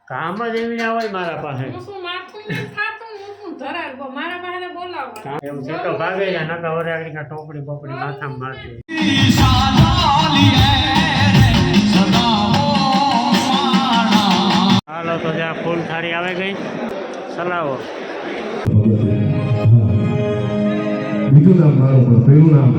કામ જ એવી ના હોય મારા પાસે. હું શું માથું નથી થાતું, હું શું ધરાર મારા પાસે બોલાવો. એવું છે તો ભાગે જા નકા ઓરે આગળ કા ટોપડી બોપડી માથામાં મારતી. હાલો તો જ્યાં ફૂલ થાળી આવે ગઈ ચલાવો. બીજું નામ મારું પણ પેલું નામ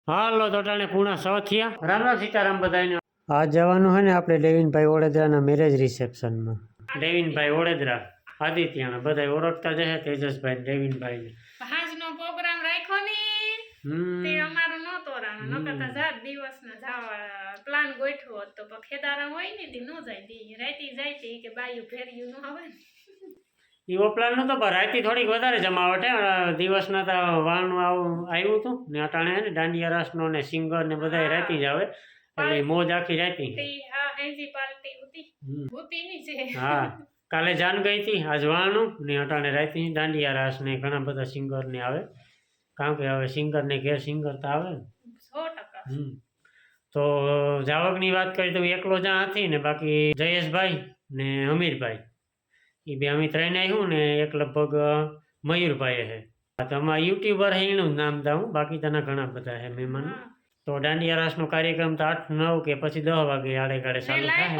હાલો તો ટાણે પૂણા 6 થયા. રામ રામ સીતારામ બધાને. આજ જવાનું છે ને આપણે ડેવિનભાઈ ઓળેદરાના મેરેજ રિસેપ્શનમાં. ડેવિનભાઈ ઓળેદરા આદિત્યના બધા ઓળખતા જ છે, તેજસભાઈ ડેવિનભાઈ. આજનો પ્રોગ્રામ રાખ્યો ને તે અમારો નહોતો રાનો નકરતા જાત દિવસના જાવા પ્લાન ગોઠવો તો ખેદારા હોય ને તે નો જાય દી રાતી જાય તે કે બાયું ફેર્યું ન આવે ને એવો પ્લાન નતો પણ રાતી થોડીક વધારે જમાવટ હે. દિવસના તો વાળનું આવ્યું હતું ને અટાણે ને દાંડિયા રાસનો ને સિંગર ને બધા રાતી જ આવે એટલે મોજ આખી રાતી. હા એજી પાર્ટી હતી ની છે. હા કાલે જાન ગઈ હતી, આજ વાળનું ને અટાણે રાતી દાંડિયા રાસ ને ઘણા બધા સિંગર ને આવે, કારણ કે હવે સિંગર ને ઘેર સિંગર તો આવે ને 100%. તો જાવકની વાત કરી તો એકલો જ્યાં હતી ને બાકી જયેશભાઈ ને અમીરભાઈ એ બે અમે ત્રણે આવ્યું ને એક લગભગ મયુરભાઈ છે. તમારા યુટ્યુબર છે એનું જ નામ દઉં, બાકી તેના ઘણા બધા છે મહેમાન. તો દાંડિયા રાસનો કાર્યક્રમ તો 8, 9 કે પછી 10 વાગે આડે ગાડે ચાલુ થાય.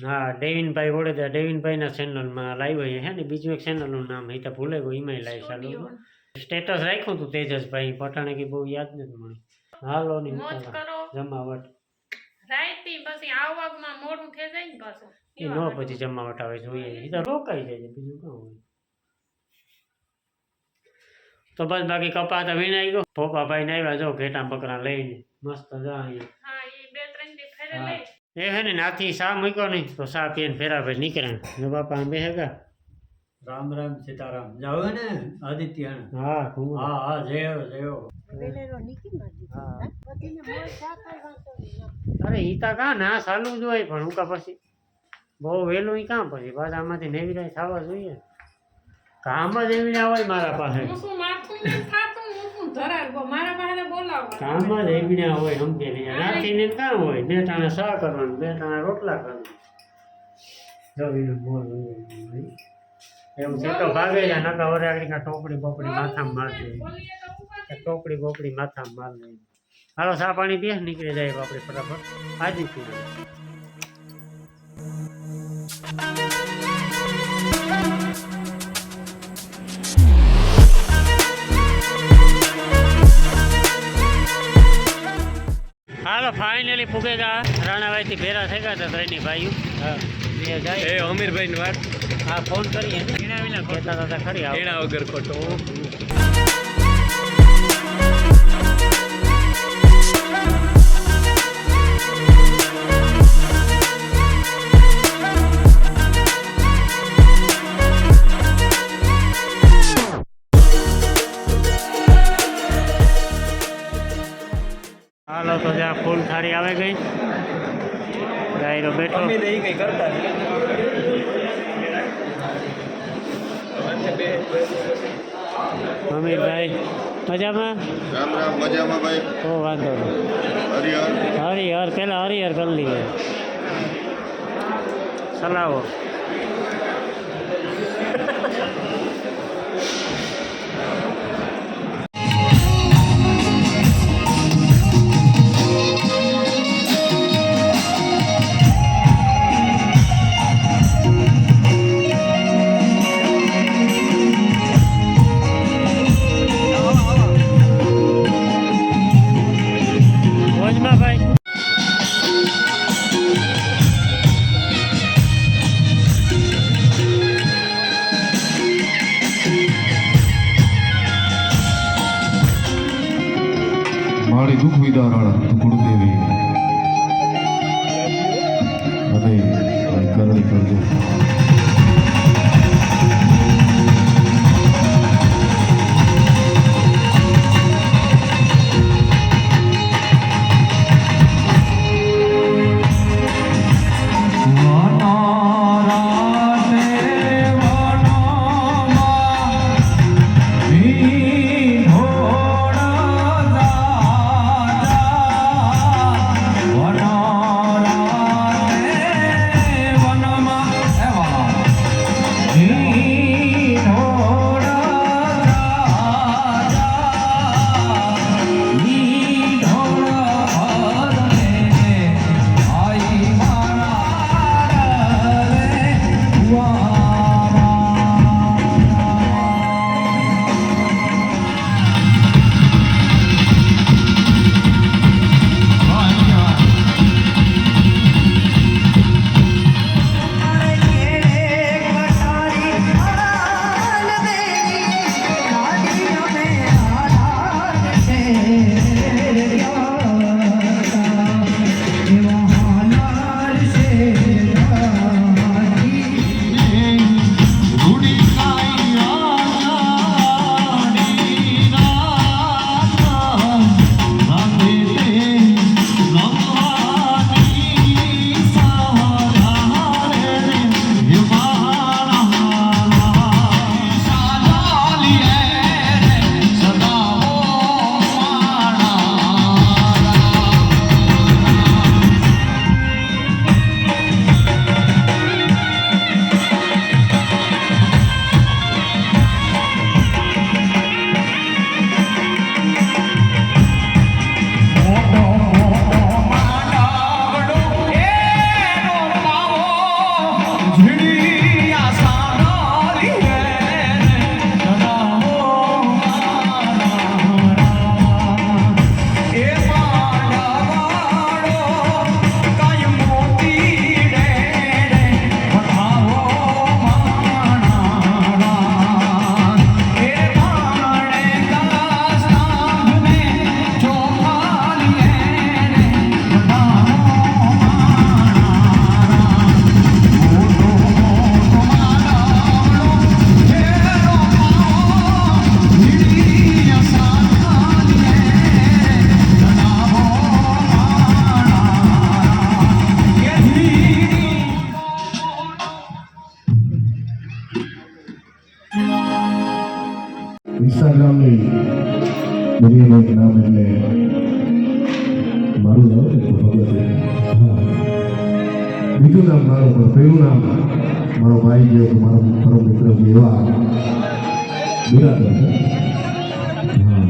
હા ડેવિનભાઈ ઓળેદરા ડેવિનભાઈના ચેનલમાં લાઈવ છે ને બીજું એક ચેનલનું નામ એ તો ભૂલે ગયું, એમાં લાઈવ ચાલુ સ્ટેટસ રાખ્યું હતું તેજસભાઈ પટાણે કે બહુ યાદ નથી મને. હાલો ની જમાવટ રાઈતી પછી આવવામાં મોડું થઈ જાય ને પાછું એ નો પછી જમાવટ આવે જોઈએ એ તો રોકાઈ જાય બીજું કાં હોય. તો બસ બાકી કપા તો વીણાઈ ગયો. પોપાભાઈ ને આવ્યા જો ઘેટા બકરા લઈને મસ્ત જા અહીંયા. હા એ 2-3 દી ફેરે લઈ એ હે ને નાથી સા મૂક્યો નહીં તો સા પીને ફેરાભાઈ નીકળ્યા. જો બાપા બે હેગા. રામ રામ સીતારામ જાવે ને આદિત્ય. હા હા હા જયો જયો. અરે ઈ તા કા ના ચાલુ જ હોય પણ હું કા પછી બહુ વહેલું ઈ કામ પછી પાછા આમાંથી નેવીરાય થવા જોઈએ. કામ જ એવી ના હોય મારા પાસે. હું શું માથું નથી થાતું, હું શું ધરાર મારા પાસે બોલાવો. કામ જ એવી ના હોય સમજે ને રાતી ને કામ હોય 2 ટાણા સા કરવાનું 2 ટાણા રોટલા કરવાનું. જવીને બોલ એવું છે તો ભાગે જા નકા ઓરે આગળ કા ટોપડી બોપડી માથામાં મારતી. ટોપડી બોપડી માથામાં મારતી. હાલો સા પાણી પીએ નીકળી જાય આપણે ફટાફટ આજી પીએ. હાલો ફાઇનલી ફૂગેગા રાણાભાઈ થી ભેરા થઈ ગયા હતા ત્રણેય ભાઈઓ. હા જાય એ અમીરભાઈ ની વાત. હા ફોન કરીએ એના વિના કહેતા હતા ખરી એના વગર ખોટો. હાલો તો જ્યાં ફૂલ થાળી આવે ગઈ ડાયરો બેઠો. અમીરભાઈ મજામાં? રામ રામ મજામાં ભાઈ. તો વાંધો નહીં. હરિહર પેલા હરિહર કરી લઈએ ચલાવો. મારી દુઃખ વિદારણા ગુરુદેવી હવે કરણી કરજો. ઇન્સ્ટાગ્રામની દુનિયાનું એક નામ એટલે મારું નામ ને તો ભગવતી. હા, બીજું નામ મારું, પણ પહેલું નામ મારો ભાઈ ગયો કે મારો પરમ મિત્ર છે એવા બિરાદર છે. હા.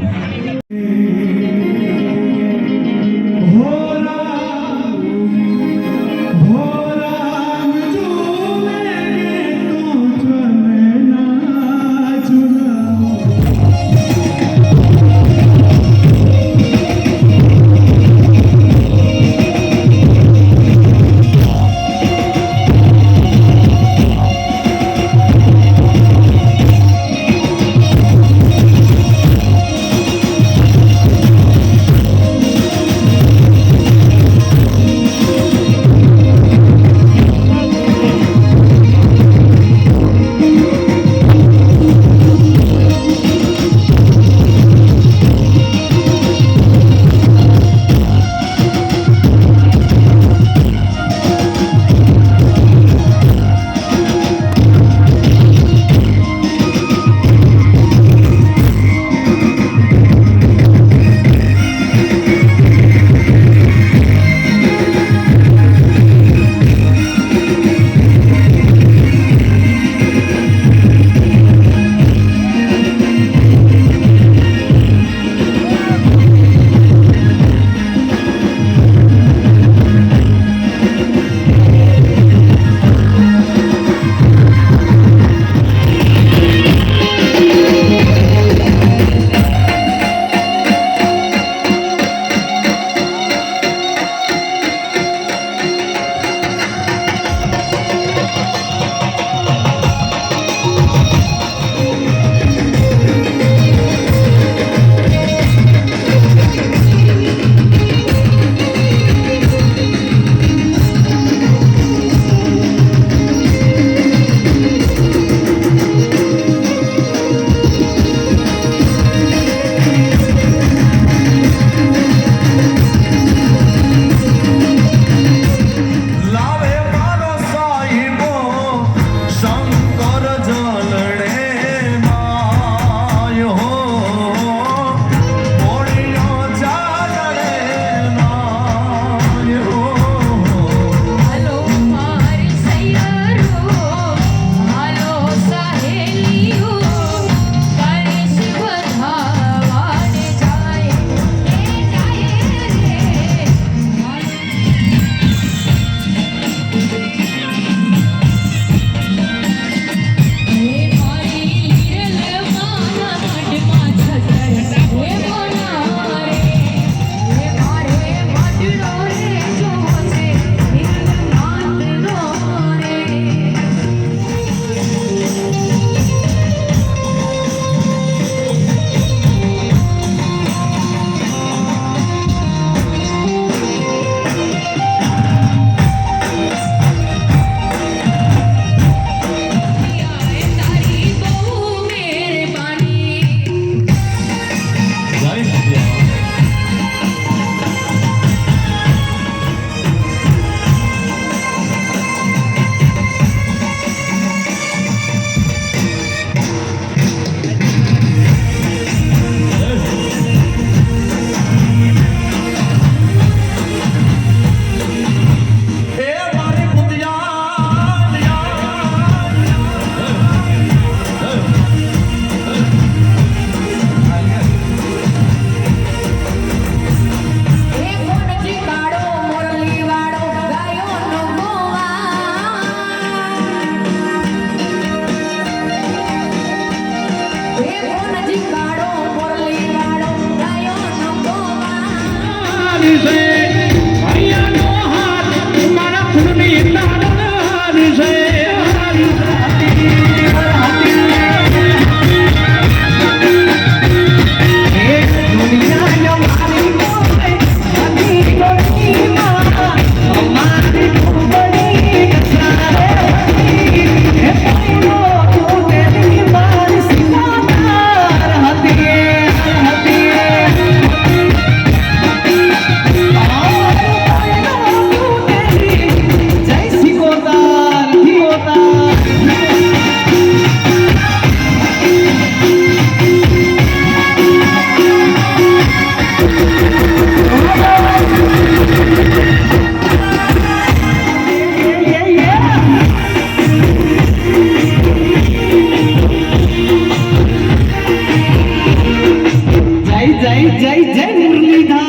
જય જય મુરલીધર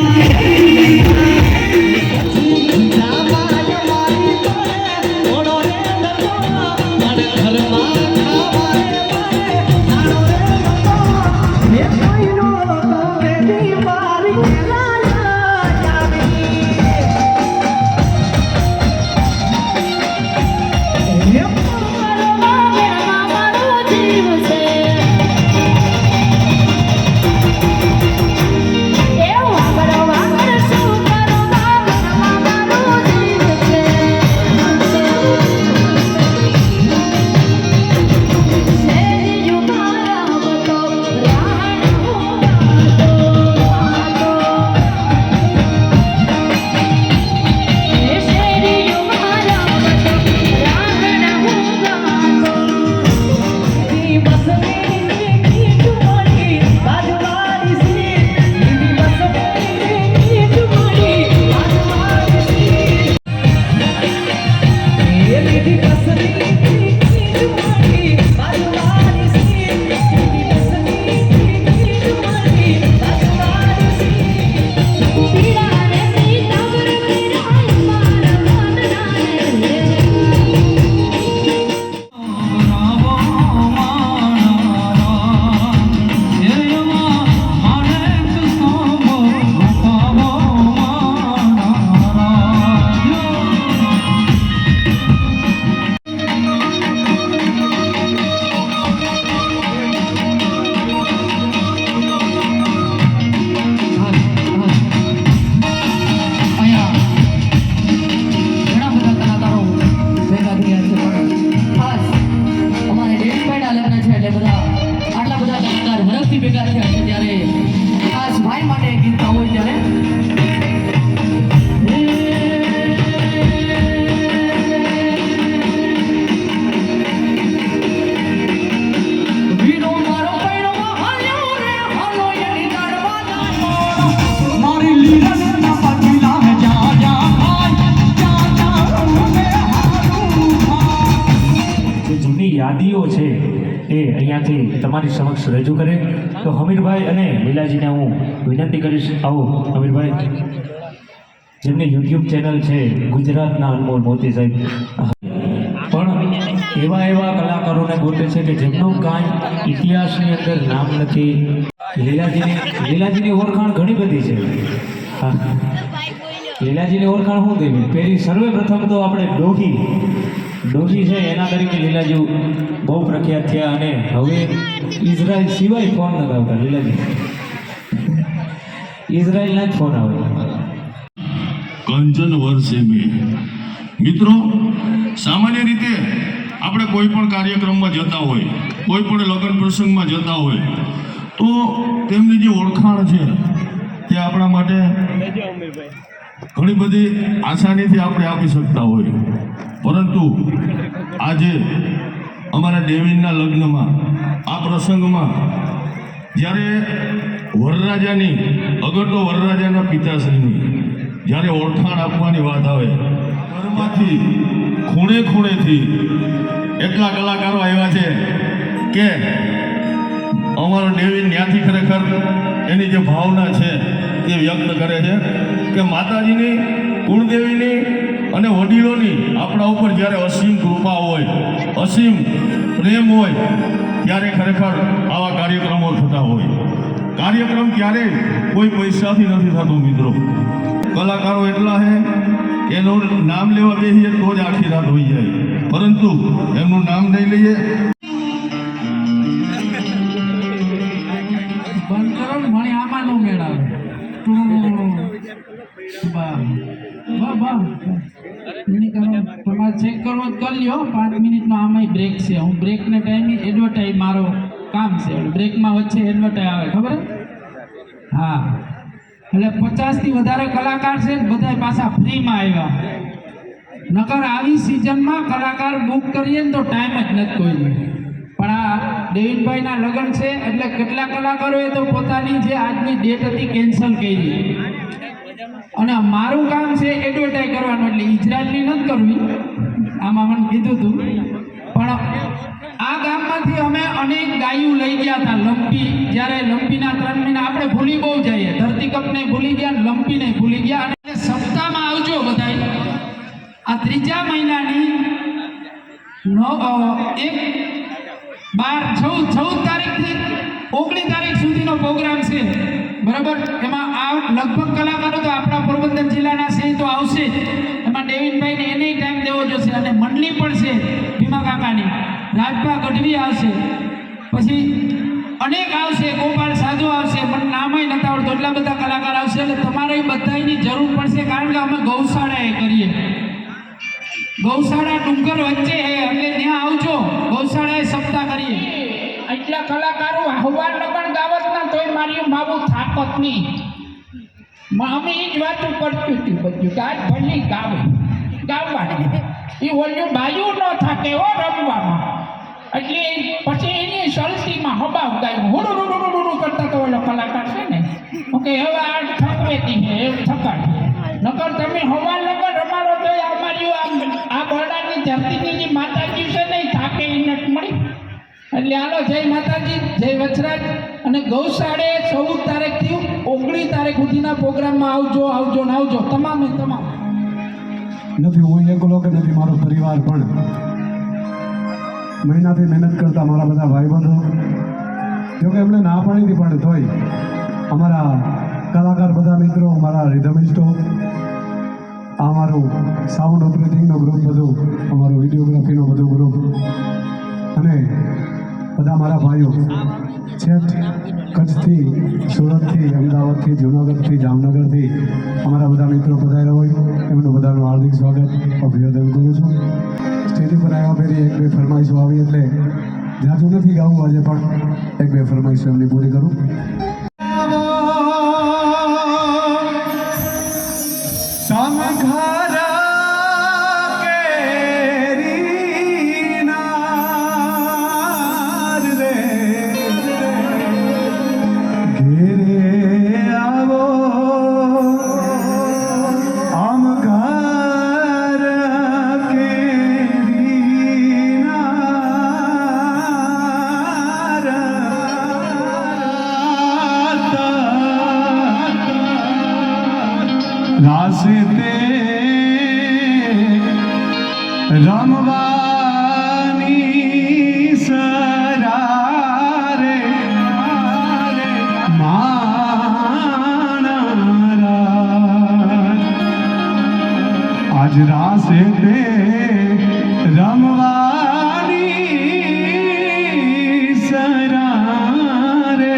યાદીઓ છે એ અહીંયાથી તમારી સમક્ષ રજૂ કરે તો હમીરભાઈ અને લીલાજીને હું વિનંતી કરીશ. આવો હમીરભાઈ, જેમની યુટ્યુબ ચેનલ છે ગુજરાતના અનમોલ મોતી સાહેબ, પણ એવા કલાકારોને ગોતે છે કે જેમનું કાંઈ ઇતિહાસની અંદર નામ નથી. લીલાજીની ઓળખાણ ઘણી બધી છે. હા, લીલાજીની ઓળખાણ શું દેવી? પહેલી સર્વે પ્રથમ તો આપણે ડોહી છે એના તરીકે લીલાજી બહુ પ્રખ્યાત થયા અને હવે ઇઝરાયલ સિવાય ફોન નથી આવતા. લીલાજી ઇઝરાયલના જ ફોન આવે. કંચન વર્ષે મેં મિત્રો, સામાન્ય રીતે આપણે કોઈ પણ કાર્યક્રમમાં જતા હોય, કોઈ પણ લગ્ન પ્રસંગમાં જતા હોય તો તેમની જે ઓળખાણ છે તે આપણા માટે ઘણી બધી આસાનીથી આપણે આપી શકતા હોય, પરંતુ આજે અમારા દેવીના લગ્નમાં આ પ્રસંગમાં જ્યારે વરરાજાની અગર તો વરરાજાના પિતાશ્રીની જ્યારે ઓળખાણ આપવાની વાત આવે, ઘરમાંથી ખૂણેથી એટલા કલાકારો આવ્યા છે કે અમારો દેવી ત્યાંથી ખરેખર એની જે ભાવના છે તે વ્યક્ત કરે છે કે માતાજીની, કુળદેવીની અને વડીલોની આપણા ઉપર જ્યારે અસીમ કૃપા હોય, અસીમ પ્રેમ હોય, ત્યારે ખરેખર આવા કાર્યક્રમો થતા હોય. કાર્યક્રમ ક્યારેય કોઈ પૈસાથી નથી થતો મિત્રો. કલાકારો એટલા છે એનું નામ લેવા બેસીએ તો જ આખી રાત હોઈ જાય, પરંતુ એમનું નામ નહીં લઈએ મને આમાં નો મેળાવે. તમારે ચેક કરવો કરી લ્યો. 5 મિનિટનો આમાંય બ્રેક છે. હું બ્રેકના ટાઈમે એડવર્ટાઈઝ મારો કામ છે. બ્રેકમાં વચ્ચે એડવર્ટાઈઝ આવે, ખબર? હા, એટલે 50થી વધારે કલાકાર છે, બધા પાછા ફ્રીમાં આવ્યા. નકર આવી સિઝનમાં કલાકાર બુક કરીએ ને તો ટાઈમ જ નથી કોઈ. પણ આ ડેવિડભાઈના લગ્ન છે એટલે કેટલા કલાકારોએ તો પોતાની જે આજની ડેટ હતી કેન્સલ કરી. અને મારું કામ છે એડવર્ટાઈઝ કરવાનું, એટલે ઇઝરાયલની નથી કરવી. આમાં મને કીધું હતું, પણ આ ગામમાં શાળામાંથી અમે અનેક ગાયું લઈ ગયા હતા. લંપી, જ્યારે લંપીના 3 મહિના આપણે ભૂલી બહુ જઈએ, ધરતીકપને ભૂલી ગયા, લંપીને ભૂલી ગયા. અને સપ્તાહમાં આવજો બધાય. આ 3જા મહિનાની 14 તારીખથી 19 તારીખ સુધીનો પ્રોગ્રામ છે, બરાબર. એમાં આ લગભગ કલાકારો તો આપણા પોરબંદર જિલ્લાના છે તો આવશે જ. એમાં ડેવિનભાઈને એને ટાઈમ દેવો જોશે. અને મંડળી પણ છે ભીમા કાકાની, રાજભા ગઢવી આવશે, પછી અનેક આવશે, ગોપાલ સાધુ આવશે, મને નામય નથી આવડતું, એટલા બધા કલાકાર આવશે. એટલે તમારે બધાની જરૂર પડશે, કારણ કે અમે ગૌશાળાએ કરીએ. ગૌશાળા ડુંગર વચ્ચે છે, એટલે ત્યાં આવજો. ગૌશાળાએ સપ્તાહ કરીએ. એટલા કલાકારો હવાર લગન ગાવત ના તોય મારી માવું થાકત નહીં. અમે એ જ વાતો કરતું હતું બધું કે આજ ભલી ગાવવાની એ ઓલું બાયું ન થાકે હો રમવામાં. એટલે પછી એની સલતીમાં હબાવ ગાયું હુડું કરતા તો ઓલો કલાકાર છે ને, ઓકે હવે આ થકવેતી છે એવું થકાડ. નકર તમે હવાર લગન રમાડો તો અમારી આ બરડાની ધરતીની જે માતાજી છે ને એ થાકે એ નથી મળી. એટલે હાલો, જય માતાજી, જય વચરાજ. અને ગૌશાળે 14 તારીખથી 19 તારીખ સુધીના પ્રોગ્રામમાં આવજો ને આવજો તમામે તમામ. નથી હું એકલો કે નથી મારો પરિવાર પણ મહિનાથી મહેનત કરતા મારા બધા ભાઈબંધો, જોકે એમણે ના પાડી હતી પણ તોય અમારા કલાકાર બધા મિત્રો, મારા રિધમિસ્ટો, આ મારું સાઉન્ડ ઓપરેટિંગનો ગ્રુપ, બધું અમારું વિડીયોગ્રાફીનો બધું ગ્રુપ, અને બધા મારા ભાઈઓ છેક કચ્છથી, સુરતથી, અમદાવાદથી, જૂનાગઢથી, જામનગરથી અમારા બધા મિત્રો પધાર્યા હોય, એમનું બધાનું હાર્દિક સ્વાગત, અભિવાદન કરું છું. સ્ટેજ ઉપર આવ્યા પહેલી 1-2 ફરમાઈશો આવી, એટલે જાજુ નથી ગાવું આજે, પણ 1-2 ફરમાઈશો એમની પૂરી કરું. રાસતે રમવાની સરારે માણારા, આજ રાસતે રમવાની સરારે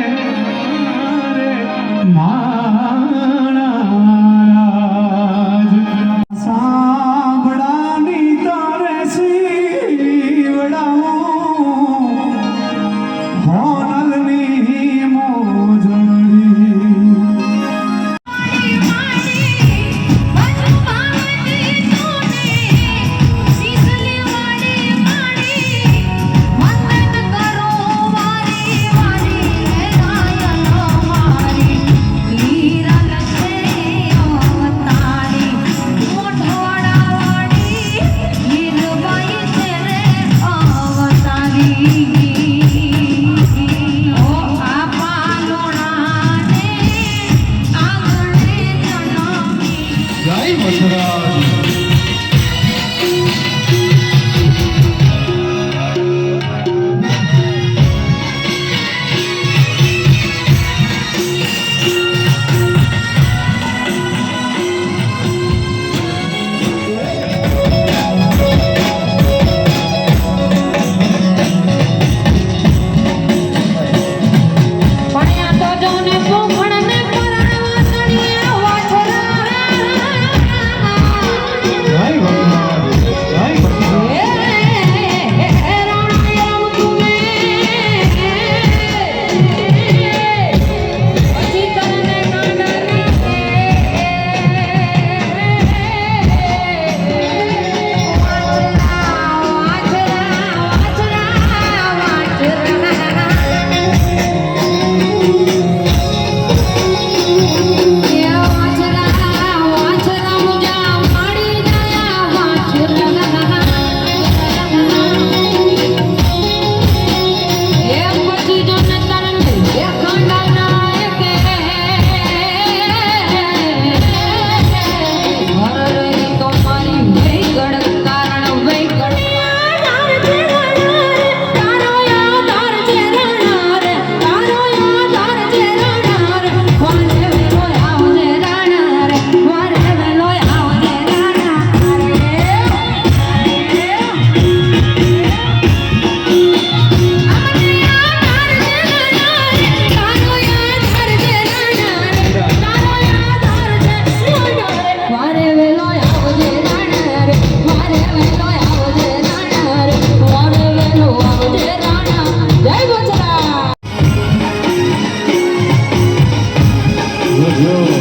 જો